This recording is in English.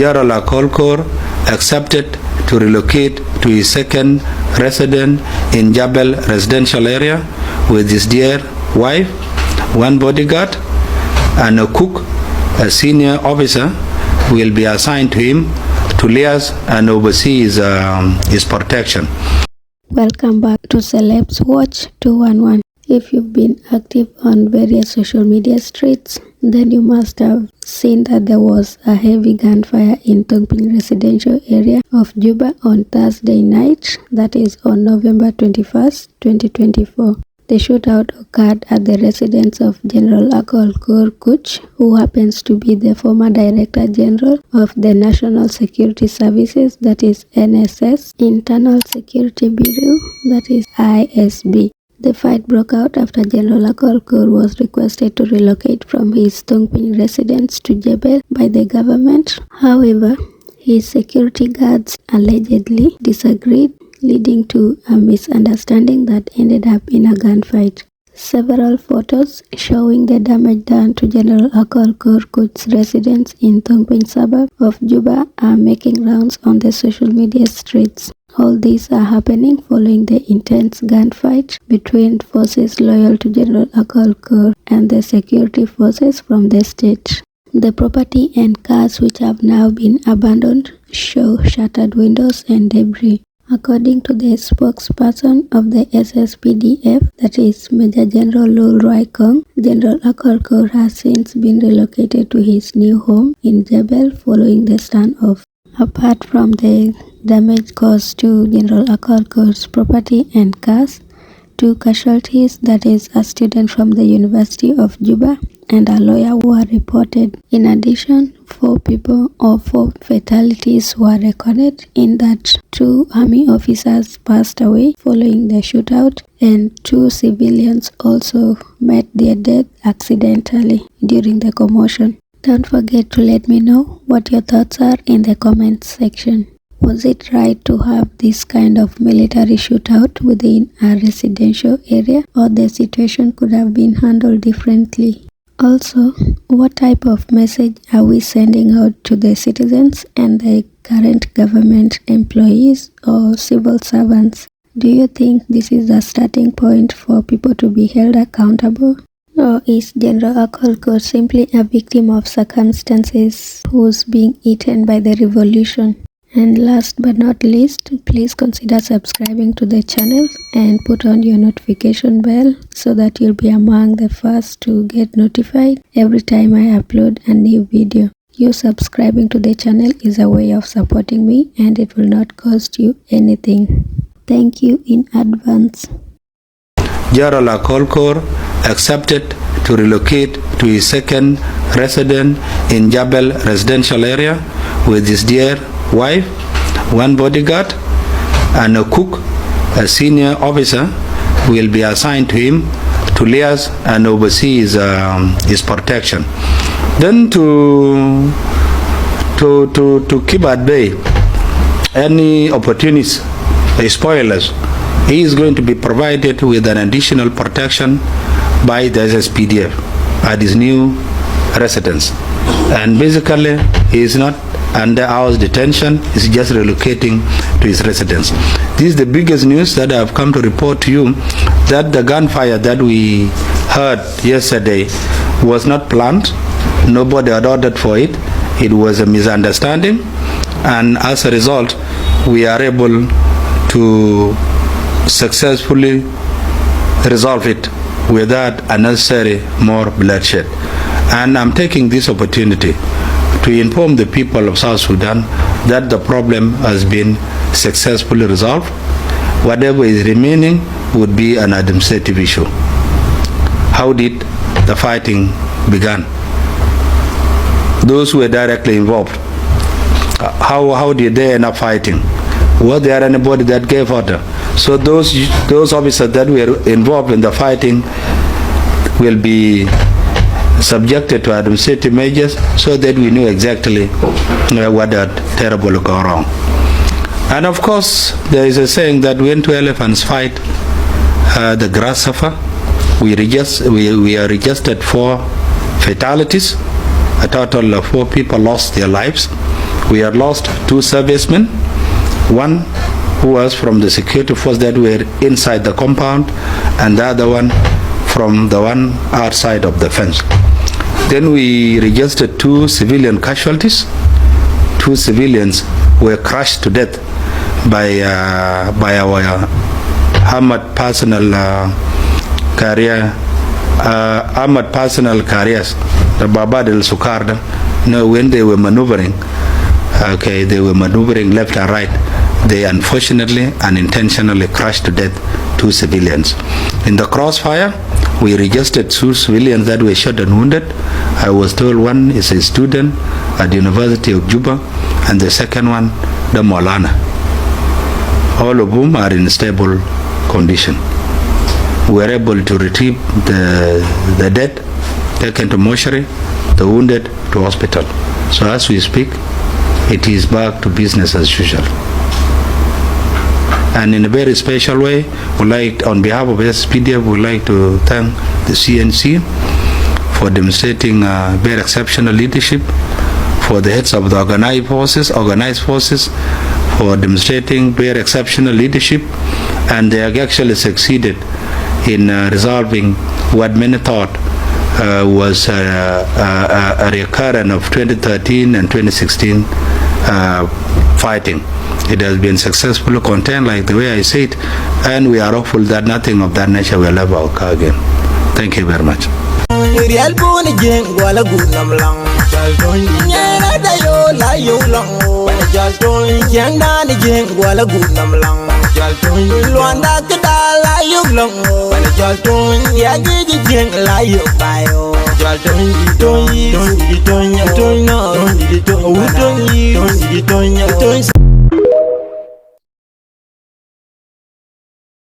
General Akol Koor accepted to relocate to his second residence in Jebel residential area with his dear wife, one bodyguard, and a cook. A senior officer will be assigned to him to liaise and oversee his protection. Welcome back to Celebs Watch 211. If you've been active on various social media streets, then you must have seen that there was a heavy gunfire in Tongping residential area of Juba on Thursday night, that is on November 21st, 2024. The shootout occurred at the residence of General Akol Koor, who happens to be the former Director General of the National Security Services, that is NSS, Internal Security Bureau, that is ISB. The fight broke out after General Akol Koor was requested to relocate from his Tongping residence to Jebel by the government. However, his security guards allegedly disagreed, leading to a misunderstanding that ended up in a gunfight. Several photos showing the damage done to General Akol Koor's residence in Tongping suburb of Juba are making rounds on the social media streets. All these are happening following the intense gunfight between forces loyal to General Akol Koor and the security forces from the state. The property and cars which have now been abandoned show shattered windows and debris. According to the spokesperson of the SSPDF, that is Major General Lul Ruai Koang, General Akol Koor has since been relocated to his new home in Jebel following the standoff. Apart from the damage caused to General Akol Koor's property and cars, 2 casualties, that is a student from the University of Juba and a lawyer, were reported. In addition, 4 fatalities were recorded in that 2 army officers passed away following the shootout and 2 civilians also met their death accidentally during the commotion. Don't forget to let me know what your thoughts are in the comments section. Was it right to have this kind of military shootout within a residential area, or the situation could have been handled differently? Also, what type of message are we sending out to the citizens and the current government employees or civil servants? Do you think this is a starting point for people to be held accountable? Or is General Akol Koor simply a victim of circumstances who's being eaten by the revolution? And last but not least, please consider subscribing to the channel and put on your notification bell so that you'll be among the first to get notified every time I upload a new video. You subscribing to the channel is a way of supporting me and it will not cost you anything. Thank you in advance. General Akol Koor accepted to relocate to his second residence in Jebel residential area with his dear wife, 1 bodyguard, and a cook. A senior officer will be assigned to him to liaise and oversee his protection. Then to keep at bay any opportunists, spoilers, he is going to be provided with an additional protection by the SSPDF at his new residence. And basically, he is not under hours detention, is just relocating to his residence. This is the biggest news that I have come to report to you, that the gunfire that we heard yesterday was not planned. Nobody had ordered for it. It was a misunderstanding, and as a result, we are able to successfully resolve it without unnecessary more bloodshed. And I'm taking this opportunity to inform the people of South Sudan that the problem has been successfully resolved. Whatever is remaining would be an administrative issue. How did the fighting begin? Those who were directly involved, how did they end up fighting? Was there anybody that gave order? So those officers that were involved in the fighting will be subjected to administrative measures so that we know exactly what had terribly gone wrong. And of course, there is a saying that when 2 elephants fight, the grass suffer. We are registered 4 fatalities. A total of 4 people lost their lives, We had lost 2 servicemen, one who was from the security force that were inside the compound, and the other one from the one outside of the fence. Then we registered 2 civilian casualties. 2 civilians were crushed to death by our armored personnel armored personnel carriers, the Baba del Sukarda. When they were maneuvering, they were maneuvering left and right. They unfortunately and intentionally crushed to death 2 civilians. In the crossfire, we registered 2 civilians that were shot and wounded. I was told one is a student at the University of Juba, and the second one, the Maulana. All of whom are in stable condition. We were able to retrieve the dead, taken to mortuary, the wounded to hospital. So as we speak, it is back to business as usual. And in a very special way, on behalf of SSPDF, we would like to thank the CNC for demonstrating very exceptional leadership, for the heads of the organized forces for demonstrating very exceptional leadership, and they have actually succeeded in resolving what many thought was a recurrence of 2013 and 2016 fighting. It has been successfully contained, like the way I said, and we are hopeful that nothing of that nature will ever occur again. Thank you very much. Don't